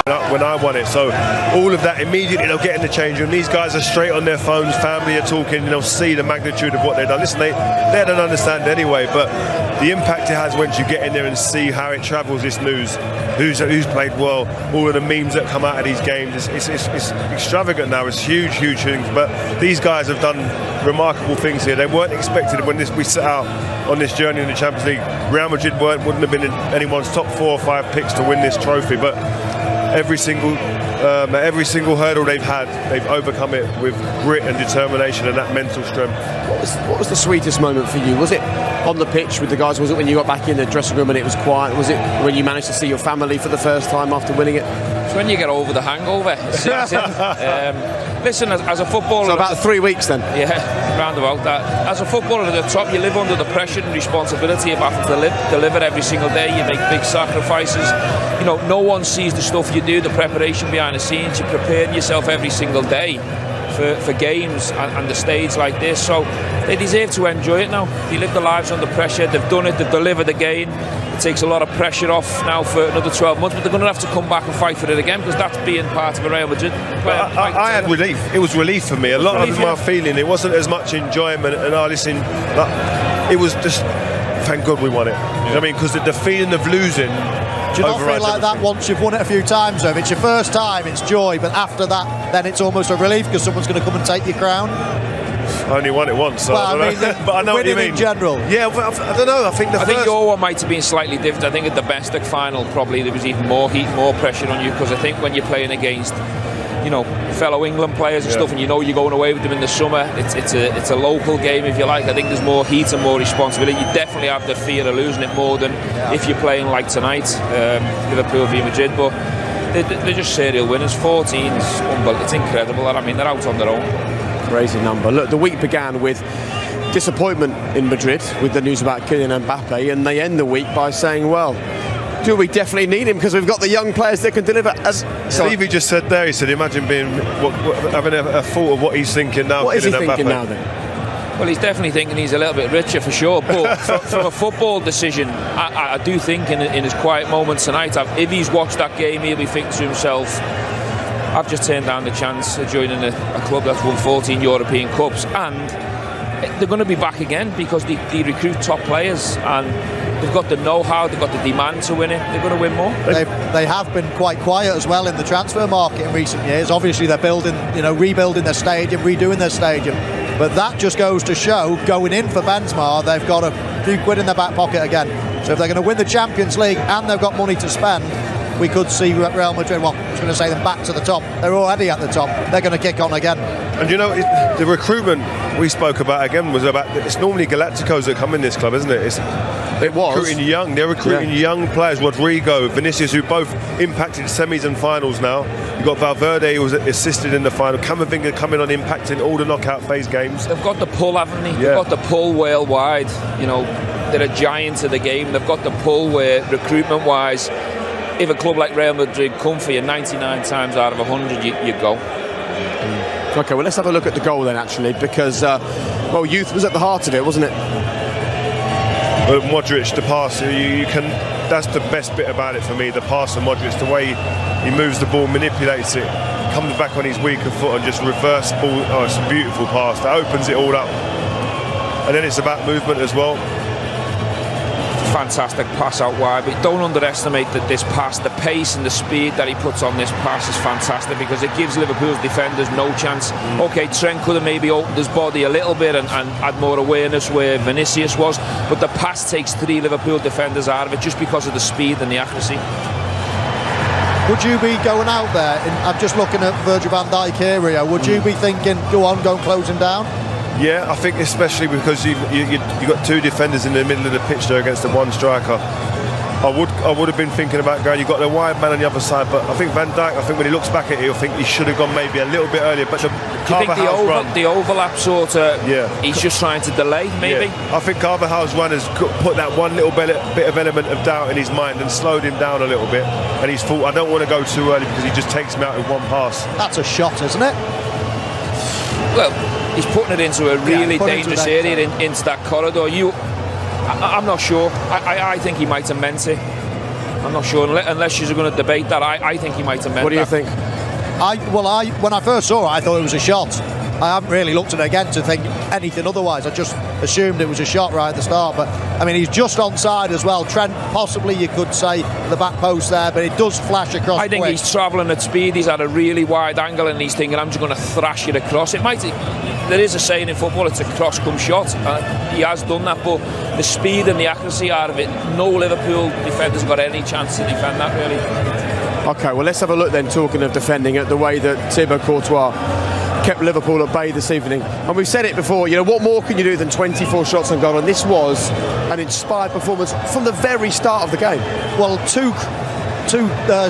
when I won it. So all of that immediately they'll get in the change room. These guys are straight on their phones, family are talking, they'll see the magnitude of what they've done. Listen, they don't understand anyway, but the impact it has once you get in there and see how it travels, this news, who's played well, all of the memes that come out of these games, it's extravagant now. It's huge things, but these guys have done remarkable things here. They weren't expected when we set out on this journey in the Champions League. Real Madrid wouldn't have been in anyone's top 4 or 5 picks to win this trophy, but every single hurdle they've had, they've overcome it with grit and determination and that mental strength. What was the sweetest moment for you? Was it on the pitch with the guys? Was it when you got back in the dressing room and it was quiet? Was it when you managed to see your family for the first time after winning it? It's when you get over the hangover. Listen, as a footballer... So about 3 weeks then? Yeah, round about that. As a footballer at the top, you live under the pressure and responsibility of having to deliver every single day. You make big sacrifices. You know, no one sees the stuff you do, the preparation behind the scenes. You're preparing yourself every single day for games and the stage like this. So they deserve to enjoy it now. They live their lives under pressure. They've done it. They've delivered again. It takes a lot of pressure off now for another 12 months, but they're going to have to come back and fight for it again, because that's being part of a Real Madrid player. I had relief. It was relief for me. A lot of my feeling, it wasn't as much enjoyment and listen, it was just, thank God we won it. You know what I mean? Because the feeling of losing. Do you not feel like that once you've won it a few times, though? If it's your first time, it's joy, but after that, then it's almost a relief because someone's going to come and take your crown? I only won it once, so well, I mean, but I know what you mean. In general. Yeah, but I don't know. I think your one might have been slightly different. I think at the Bestek final, probably there was even more heat, more pressure on you, because I think when you're playing against, you know, fellow England players and stuff, and you know you're going away with them in the summer, it's a local game, if you like. I think there's more heat and more responsibility. You definitely have the fear of losing it more than if you're playing like tonight, Liverpool v Madrid. But they're just serial winners. 14's unbelievable. It's incredible. I mean, they're out on their own. Crazy number. Look, the week began with disappointment in Madrid with the news about Kylian Mbappe, and they end the week by saying, well, do we definitely need him because we've got the young players that can deliver? As Stevie just said there, he said, imagine being having a thought of what he's thinking now. What is he thinking now then? Well, he's definitely thinking he's a little bit richer for sure, but from a football decision, I do think in his quiet moments tonight, if he's watched that game, he'll be thinking to himself, I've just turned down the chance of joining a club that's won 14 European Cups, and they're going to be back again because they recruit top players and they've got the know-how, they've got the demand to win it. They're going to win more. They have been quite quiet as well in the transfer market in recent years. Obviously, they're rebuilding their stadium, redoing their stadium. But that just goes to show, going in for Benzema, they've got a few quid in their back pocket again. So if they're going to win the Champions League and they've got money to spend, we could see Real Madrid, well, I was going to say them back to the top. They're already at the top. They're going to kick on again. And you know, the recruitment we spoke about again was about, it's normally Galacticos that come in this club, isn't it? They're recruiting young players. Rodrigo, Vinicius, who both impacted semis and finals now. You've got Valverde, who was assisted in the final. Camavinga coming on, impacting all the knockout phase games. They've got the pull, haven't they? Yeah. They've got the pull worldwide. You know, they're a giant of the game. They've got the pull where, recruitment-wise, if a club like Real Madrid come for you 99 times out of 100, you go. OK, well, let's have a look at the goal then, actually, because, youth was at the heart of it, wasn't it? Well, Modric, the pass, that's the best bit about it for me, the pass of Modric, the way he moves the ball, manipulates it, comes back on his weaker foot and just reverse ball. Oh, it's a beautiful pass. That opens it all up. And then it's about movement as well. Fantastic pass out wide, but don't underestimate that this pass, the pace and the speed that he puts on this pass is fantastic, because it gives Liverpool's defenders no chance. OK, Trent could have maybe opened his body a little bit and had more awareness where Vinicius was, but the pass takes 3 Liverpool defenders out of it just because of the speed and the accuracy. Would you be going out there, I'm just looking at Virgil van Dijk here, Rio, would you be thinking, go and close him down? Yeah, I think especially because you've got 2 defenders in the middle of the pitch there against the 1 striker. I would have been thinking about going. You've got the wide man on the other side, but I think Van Dijk, when he looks back at it, he'll think he should have gone maybe a little bit earlier. But the overlap sort of, he's just trying to delay, maybe? Yeah. I think Carvajal's run has put that one little bit of element of doubt in his mind and slowed him down a little bit. And he's thought, I don't want to go too early because he just takes me out with one pass. That's a shot, isn't it? Well, he's putting it into a really dangerous area, into that corridor. I'm not sure. I think he might have meant it. I'm not sure unless you're going to debate that. I think he might have meant that. What do you think? When I first saw it, I thought it was a shot. I haven't really looked at it again to think anything otherwise. I just assumed it was a shot right at the start. But I mean, he's just onside as well. Trent, possibly you could say the back post there, but it does flash across. I think quick. He's travelling at speed. He's at a really wide angle, and he's thinking, "I'm just going to thrash it across." There is a saying in football: it's a cross come shot. He has done that, but the speed and the accuracy out of it, no Liverpool defender's got any chance to defend that really. Okay, well, let's have a look then, talking of defending, at the way that Thibaut Courtois kept Liverpool at bay this evening. And we've said it before, what more can you do than 24 shots on goal? And this was an inspired performance from the very start of the game. Well, two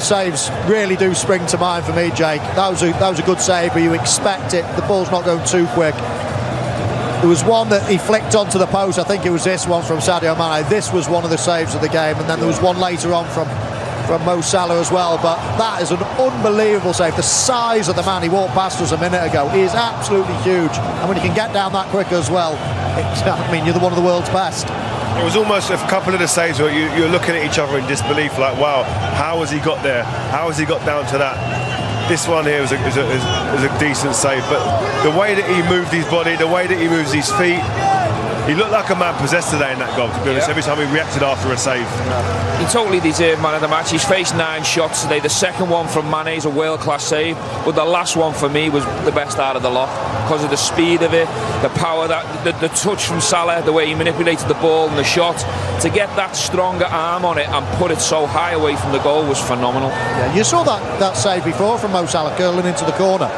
saves really do spring to mind for me, Jake. That was a good save, but you expect it. The ball's not going too quick. There was one that he flicked onto the post. I think it was this one from Sadio Mane. This was one of the saves of the game. And then there was one later on from Mo Salah as well, but that is an unbelievable save. The size of the man, he walked past us a minute ago, he is absolutely huge, and when he can get down that quick as well, you're one of the world's best. It was almost a couple of the saves where you're looking at each other in disbelief, like, wow, how has he got there? How has he got down to that? This one here was a decent save, but the way that he moved his body, the way that he moves his feet, he looked like a man possessed today in that goal, to be honest, every time he reacted after a save. He totally deserved man of the match. He's faced 9 shots today. The second one from Mane is a world-class save, but the last one for me was the best out of the lot because of the speed of it, the power, the touch from Salah, the way he manipulated the ball and the shot. To get that stronger arm on it and put it so high away from the goal was phenomenal. Yeah, you saw that save before from Mo Salah curling into the corner.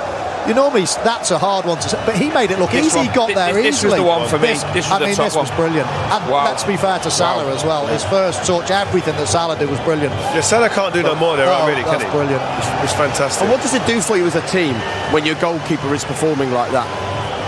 Normally that's a hard one to say, but he made it look easy. He got there easily. This was the one for me. This was brilliant. And let's be fair to Salah as well. His first touch, everything that Salah did was brilliant. Yeah, Salah can't do no more there, really, can he? That's brilliant. It's fantastic. And what does it do for you as a team when your goalkeeper is performing like that?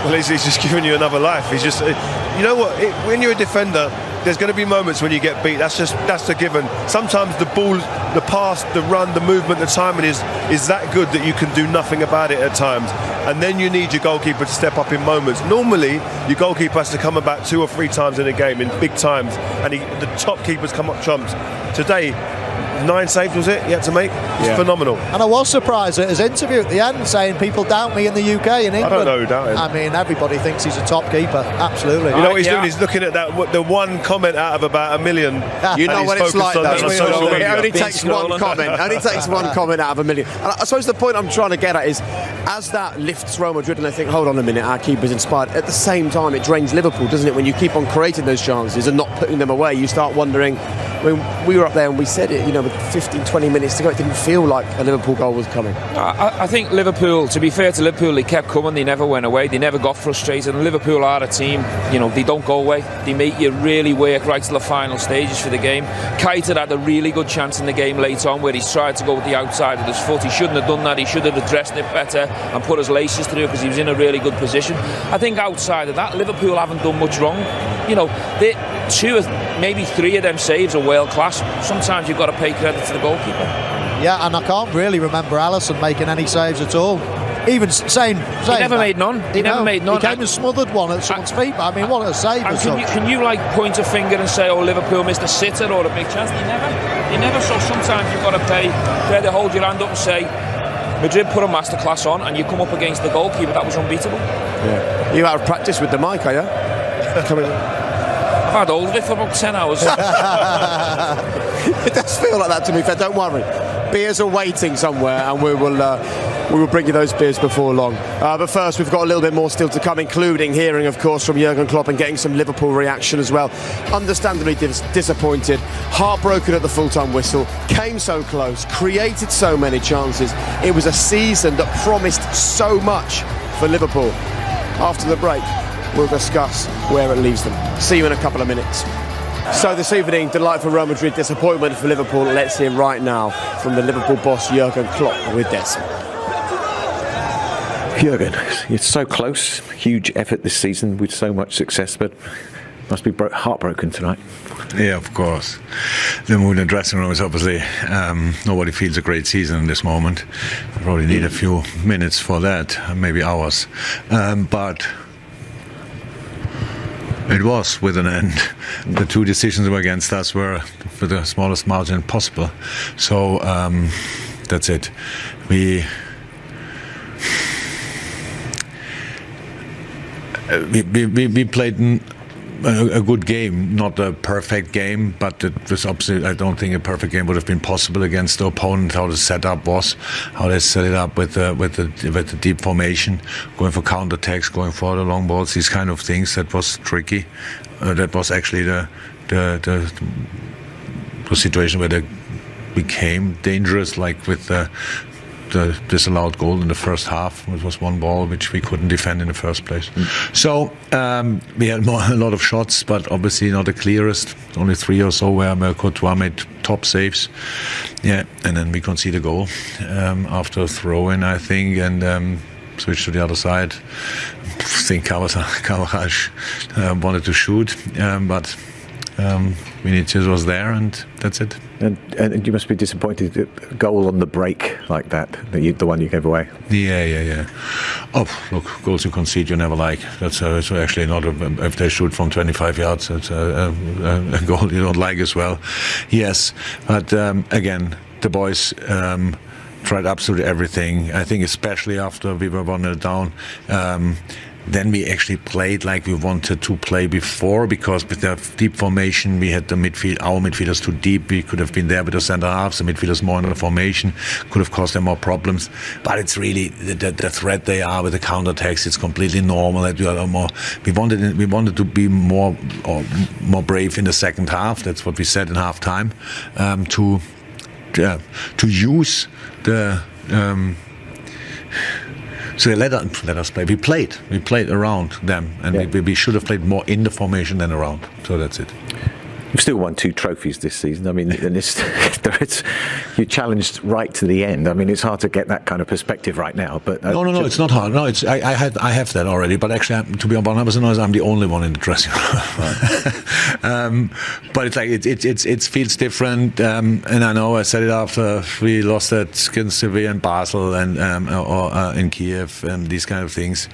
Well, he's just giving you another life. He's just, when you're a defender, there's going to be moments when you get beat. That's a given. Sometimes the ball, the pass, the run, the movement, the timing is that good that you can do nothing about it at times. And then you need your goalkeeper to step up in moments. Normally, your goalkeeper has to come about 2 or 3 times in a game, in big times, and the top keepers come up trumps. Today, 9 saves was it he had to make? It's phenomenal. And I was surprised at his interview at the end saying people doubt me in the UK and England. I don't know who doubted. I mean, everybody thinks he's a top keeper. Absolutely. You know what he's doing? He's looking at the one comment out of about 1 million. You know what it's like, though. It only Been takes one comment. Only takes one comment out of 1 million. And I suppose the point I'm trying to get at is, as that lifts Real Madrid and they think, hold on a minute, our keeper's inspired, at the same time it drains Liverpool, doesn't it? When you keep on creating those chances and not putting them away, you start wondering. When we were up there and we said it, with 15, 20 minutes to go, it didn't feel like a Liverpool goal was coming. I think Liverpool, to be fair to Liverpool, they kept coming, they never went away, they never got frustrated, and Liverpool are a team, they don't go away, they make you really work right to the final stages for the game. Keita had a really good chance in the game late on where he tried to go with the outside of his foot. He shouldn't have done that, he should have addressed it better and put his laces through because he was in a really good position. I think outside of that, Liverpool haven't done much wrong. They 2 or maybe 3 of them saves are world class. Sometimes you've got to pay credit to the goalkeeper. Yeah, and I can't really remember Alisson making any saves at all. Even saying he never made none. He never made none. He came and smothered one at someone's feet. But I mean, what a save! Can you point a finger and say, "Oh, Liverpool missed a sitter or a big chance"? They never. So sometimes you've got to pay credit, hold your hand up and say, Madrid put a masterclass on, and you come up against the goalkeeper that was unbeatable. Yeah, you out of practice with the mic, are you? Coming. I've had hold of it for about 10 hours. It does feel like that to me, fair. Don't worry. Beers are waiting somewhere, and we will bring you those beers before long. But first, we've got a little bit more still to come, including hearing, of course, from Jürgen Klopp and getting some Liverpool reaction as well. Understandably disappointed, heartbroken at the full-time whistle, came so close, created so many chances. It was a season that promised so much for Liverpool. After the break, we'll discuss where it leaves them. See you in a couple of minutes. So this evening, delight for Real Madrid, disappointment for Liverpool. Let's hear right now from the Liverpool boss, Jürgen Klopp, with this. Jürgen, it's so close, huge effort this season with so much success, but must be heartbroken tonight. Yeah, of course. The mood in the dressing room is obviously nobody feels a great season in this moment. Probably need a few minutes for that, maybe hours. But It was with an end. The two decisions were against us were for the smallest margin possible. So that's it. We played a good game, not a perfect game, but it was obviously, I don't think a perfect game would have been possible against the opponent. How the setup was, how they set it up with the deep formation, going for counter-attacks, going for the long balls, these kind of things. That was tricky. That was actually the situation where they became dangerous, like with the disallowed goal in the first half. It was one ball which we couldn't defend in the first place. So we had a lot of shots, but obviously not the clearest. Only 3 or so where Courtois made top saves. Yeah, and then we conceded a goal after a throw-in, I think, and switched to the other side. I think Cavaraj wanted to shoot, but Vinicius was there, and that's it. And you must be disappointed at a goal on the break like that, the one you gave away. Yeah. Oh, look, goals you concede you never like. That's actually not if they shoot from 25 yards, it's a goal you don't like as well. Yes, but again, the boys tried absolutely everything. I think especially after we were 1-0 down. Then we actually played like we wanted to play before, because with the deep formation we had our midfielders too deep. We could have been there with the centre halves, the midfielders more in the formation, could have caused them more problems. But it's really the threat they are with the counter-attacks. It's completely normal that we are more. We wanted to be more brave in the second half. That's what we said in half time, to use the. So they let us play. We played around them, and we should have played more in the formation than around. So that's it. You've still won 2 trophies this season. I mean, and you challenged right to the end. I mean, it's hard to get that kind of perspective right now. But no, it's not hard. No, I have that already. But actually, to be honest, I'm the only one in the dressing room. But it's like it feels different. And I know I said it after we lost against Sevilla and Basel and or in Kiev and these kind of things.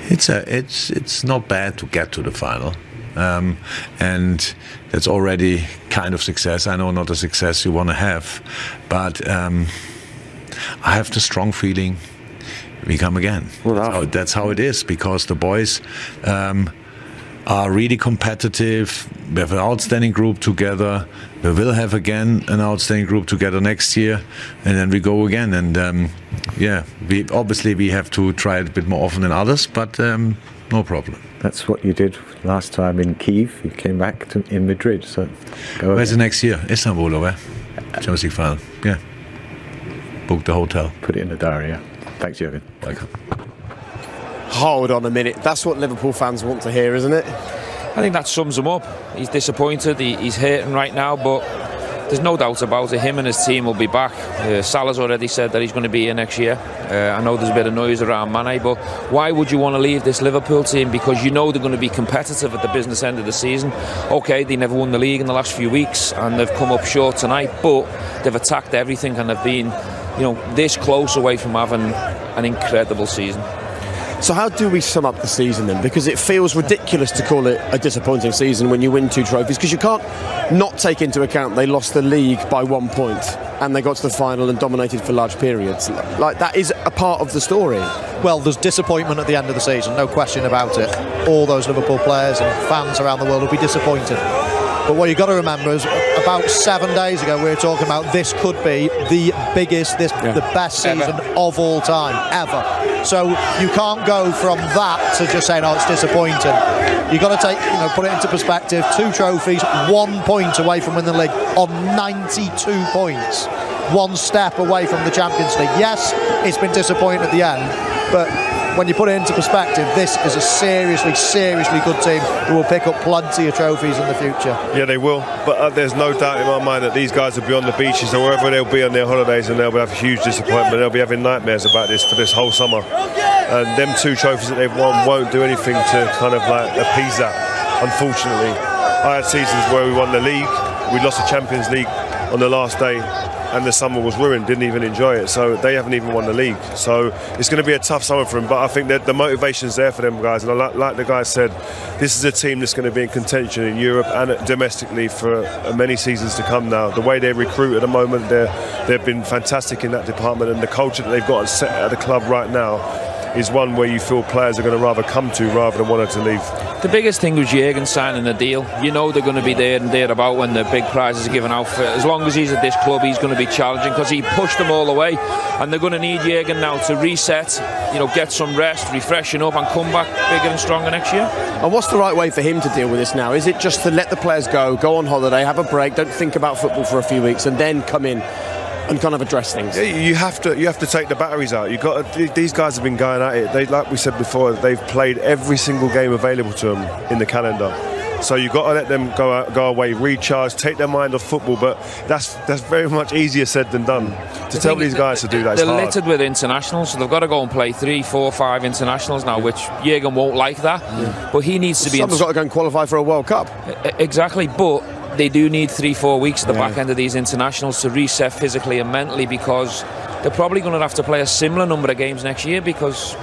It's not bad to get to the final. And that's already kind of success. I know not the success you want to have, but I have the strong feeling we come again. Well, that's how it is, because the boys are really competitive. We have an outstanding group together. We will have again an outstanding group together next year, and then we go again. And we have to try it a bit more often than others, but no problem. That's what you did last time in Kiev. You came back in Madrid. So where's the next year? Istanbul, or where? Champions League final. Yeah. Book the hotel. Put it in the diary. Yeah. Thanks, Jürgen. Welcome. Hold on a minute. That's what Liverpool fans want to hear, isn't it? I think that sums him up. He's disappointed. He's hurting right now, but there's no doubt about it. Him and his team will be back. Salah's already said that he's going to be here next year. I know there's a bit of noise around Mane, but why would you want to leave this Liverpool team? Because you know they're going to be competitive at the business end of the season. Okay, they never won the league in the last few weeks, and they've come up short tonight, but they've attacked everything and they've been, this close away from having an incredible season. So how do we sum up the season then? Because it feels ridiculous to call it a disappointing season when you win 2 trophies, because you can't not take into account they lost the league by 1 point and they got to the final and dominated for large periods. Like, that is a part of the story. Well, there's disappointment at the end of the season, no question about it. All those Liverpool players and fans around the world will be disappointed. But what you've got to remember is about 7 days ago we were talking about this could be the biggest, the best season of all time, ever. So you can't go from that to just saying, it's disappointing. You've got to put it into perspective. 2 trophies, 1 point away from winning the league on 92 points. 1 step away from the Champions League. Yes, it's been disappointing at the end, but when you put it into perspective, this is a seriously good team who will pick up plenty of trophies in the future. Yeah, they will. But there's no doubt in my mind that these guys will be on the beaches or wherever they'll be on their holidays, and they'll have huge disappointment. They'll be having nightmares about this for this whole summer. And them 2 trophies that they've won won't do anything to kind of like appease that, unfortunately. I had seasons where we won the league, we lost the Champions League on the last day, and the summer was ruined, didn't even enjoy it. So they haven't even won the league. So it's going to be a tough summer for them. But I think that the motivation's there for them guys. And like the guys said, this is a team that's going to be in contention in Europe and domestically for many seasons to come now. The way they recruit at the moment, they've been fantastic in that department, and the culture that they've got set at the club right now is one where you feel players are going to rather come to rather than wanting to leave. The biggest thing was Jürgen signing the deal. You know they're going to be there and thereabout when the big prizes are given out. For as long as he's at this club, he's going to be challenging, because he pushed them all away, and they're going to need Jürgen now to reset, get some rest, refreshing up, and come back bigger and stronger next year. And what's the right way for him to deal with this now? Is it just to let the players go on holiday, have a break, don't think about football for a few weeks, and then come in and kind of address things? Yeah, you have to take the batteries out. These guys have been going at it. Like we said before, they've played every single game available to them in the calendar. So you've got to let them go away, recharge, take their mind off football. But that's very much easier said than done. To tell these guys to do that, they're hard. littered with internationals, so they've got to go and play 3, 4, 5 internationals now, which Jürgen won't like that. Yeah. But he needs to be. Someone's got to go and qualify for a World Cup. Exactly, but they do need 3-4 weeks at the back end of these internationals to reset physically and mentally, because they're probably going to have to play a similar number of games next year, because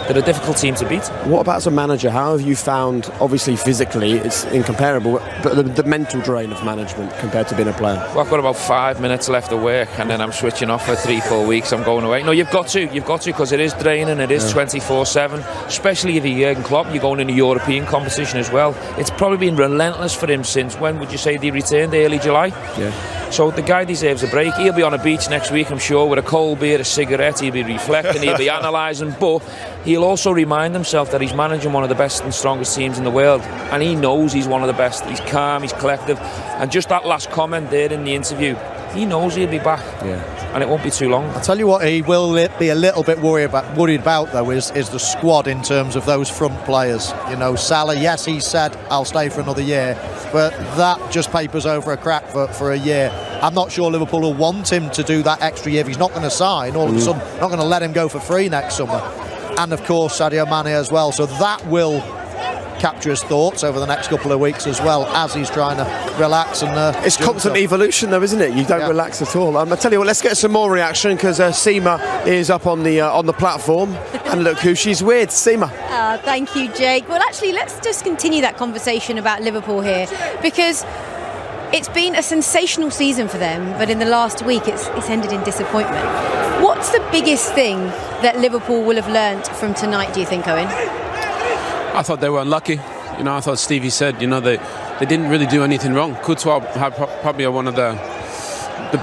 they're a difficult team to beat. What about as a manager? How have you found, obviously physically it's incomparable, but the mental drain of management compared to being a player? Well, I've got about 5 minutes left of work, and then I'm switching off for 3-4 weeks. I'm going away. No, you've got to, because it is draining. It is 24/7, especially if you're Jürgen Klopp. You're going in a European competition as well. It's probably been relentless for him since, when would you say they returned? Early July? Yeah. So the guy deserves a break. He'll be on a beach next week, I'm sure, with a cold beer, a cigarette. He'll be reflecting, he'll be analysing, but he'll also remind himself that he's managing one of the best and strongest teams in the world, and he knows he's one of the best. He's calm, he's collective, and just that last comment there in the interview, he knows he'll be back, and it won't be too long. I'll tell you what he will be a little bit worried about though is the squad in terms of those front players. Salah, yes, he said I'll stay for another year, but that just papers over a crack for a year. I'm not sure Liverpool will want him to do that extra year if he's not going to sign. All of a sudden, not going to let him go for free next summer. And of course Sadio Mane as well, so that will capture his thoughts over the next couple of weeks as well, as he's trying to relax. And it's constant evolution though, isn't it? You don't relax at all. I tell you what, let's get some more reaction, because Seema is up on the platform, and look who she's with. Seema. Thank you, Jake. Well, actually, let's just continue that conversation about Liverpool here, because it's been a sensational season for them, but in the last week it's ended in disappointment. What's the biggest thing that Liverpool will have learnt from tonight, do you think, Owen? I thought they were unlucky. I thought Stevie said, they didn't really do anything wrong. Courtois had probably one of the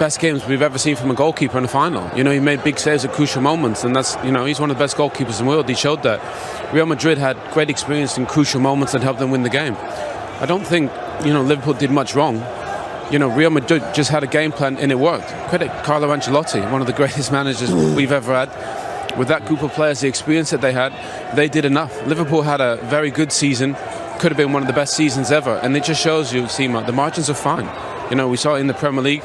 best games we've ever seen from a goalkeeper in a final. He made big saves at crucial moments, and that's, he's one of the best goalkeepers in the world. He showed that. Real Madrid had great experience in crucial moments that helped them win the game. I don't think, Liverpool did much wrong. Real Madrid just had a game plan and it worked. Credit Carlo Ancelotti, one of the greatest managers we've ever had. With that group of players, the experience that they had, they did enough. Liverpool had a very good season, could have been one of the best seasons ever, and it just shows you, Seema, the margins are fine. We saw it in the Premier League,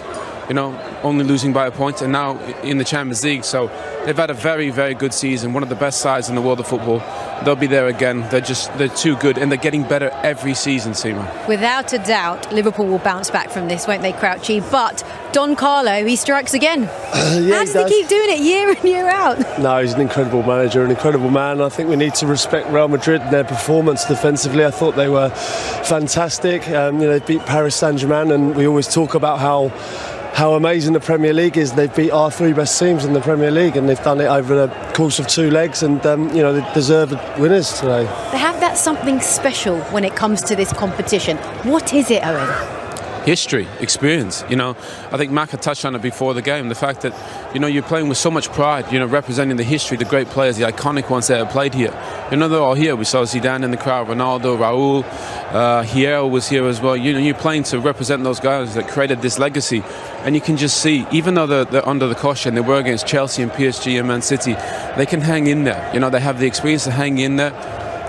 only losing by a point, and now in the Champions League. So they've had a very, very good season, one of the best sides in the world of football. They'll be there again. They're too good, and they're getting better every season, Seema. Without a doubt, Liverpool will bounce back from this, won't they, Crouchy? But Don Carlo, he strikes again. How does he keep doing it year in, year out? No, he's an incredible manager, an incredible man. I think we need to respect Real Madrid and their performance defensively. I thought they were fantastic. They beat Paris Saint-Germain, and we always talk about how amazing the Premier League is. They've beat our 3 best teams in the Premier League, and they've done it over the course of 2 legs, and they deserve winners today. They have that something special when it comes to this competition. What is it, Owen? History, experience. I think Mach had touched on it before the game. The fact that you're playing with so much pride. Representing the history, the great players, the iconic ones that have played here. They're all here. We saw Zidane in the crowd, Ronaldo, Raúl, Hierro was here as well. You're playing to represent those guys that created this legacy, and you can just see, even though they're under the caution, they were against Chelsea and PSG and Man City, they can hang in there. They have the experience to hang in there,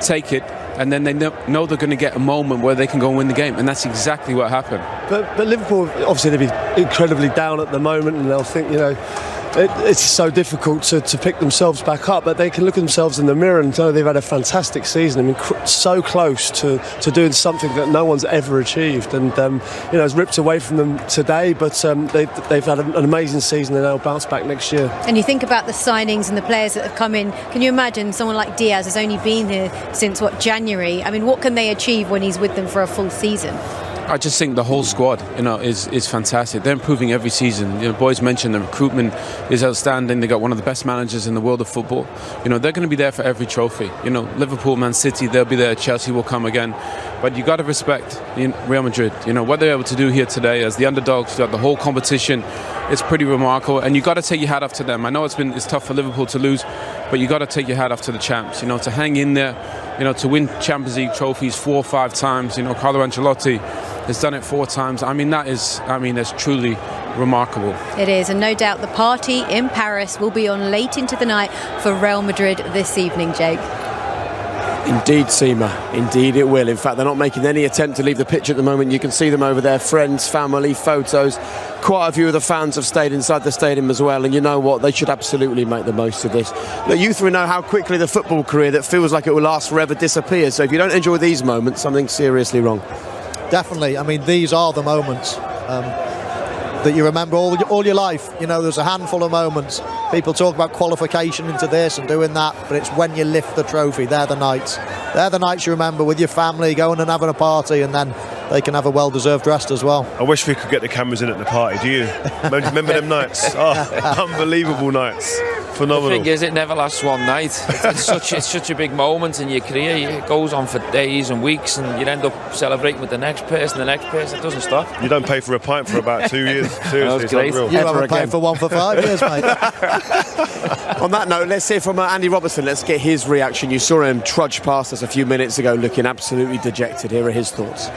take it. And then they know they're going to get a moment where they can go and win the game, and that's exactly what happened. But Liverpool, obviously, they'll be incredibly down at the moment, and they'll think, it's so difficult to pick themselves back up, but they can look at themselves in the mirror and know they've had a fantastic season. I mean, so close to doing something that no one's ever achieved, and it's ripped away from them today, but they've had an amazing season and they'll bounce back next year. And you think about the signings and the players that have come in. Can you imagine someone like Diaz has only been here since January? I mean, what can they achieve when he's with them for a full season? I just think the whole squad, is fantastic. They're improving every season. Boys mentioned the recruitment is outstanding. They got one of the best managers in the world of football. They're going to be there for every trophy. Liverpool, Man City, they'll be there. Chelsea will come again. But you got to respect Real Madrid. What they're able to do here today as the underdogs, the whole competition, it's pretty remarkable. And you got to take your hat off to them. I know it's tough for Liverpool to lose, but you got to take your hat off to the champs. To hang in there, to win Champions League trophies 4 or 5 times. Carlo Ancelotti has done it 4 times. That's truly remarkable. It is, and no doubt the party in Paris will be on late into the night for Real Madrid this evening, Jake. Indeed, Seema. Indeed it will. In fact, they're not making any attempt to leave the pitch at the moment. You can see them over there, friends, family, photos. Quite a few of the fans have stayed inside the stadium as well, and you know what? They should absolutely make the most of this. Look, you three know how quickly the football career that feels like it will last forever disappears. So if you don't enjoy these moments, something's seriously wrong. Definitely. I mean, these are the moments that you remember all your life. There's a handful of moments. People talk about qualification into this and doing that, but it's when you lift the trophy. They're the nights. They're the nights you remember with your family, going and having a party, and then they can have a well-deserved rest as well. I wish we could get the cameras in at the party. Do you? Remember them nights? Oh, unbelievable nights. Phenomenal. The thing is, it never lasts one night. It's such a big moment in your career. It goes on for days and weeks, and you end up celebrating with the next person. It doesn't stop. You don't pay for a pint for about 2 years. Seriously, it's unreal. You haven't paid for one for 5 years, mate. On that note, let's hear from Andy Robertson. Let's get his reaction. You saw him trudge past us a few minutes ago looking absolutely dejected. Here are his thoughts.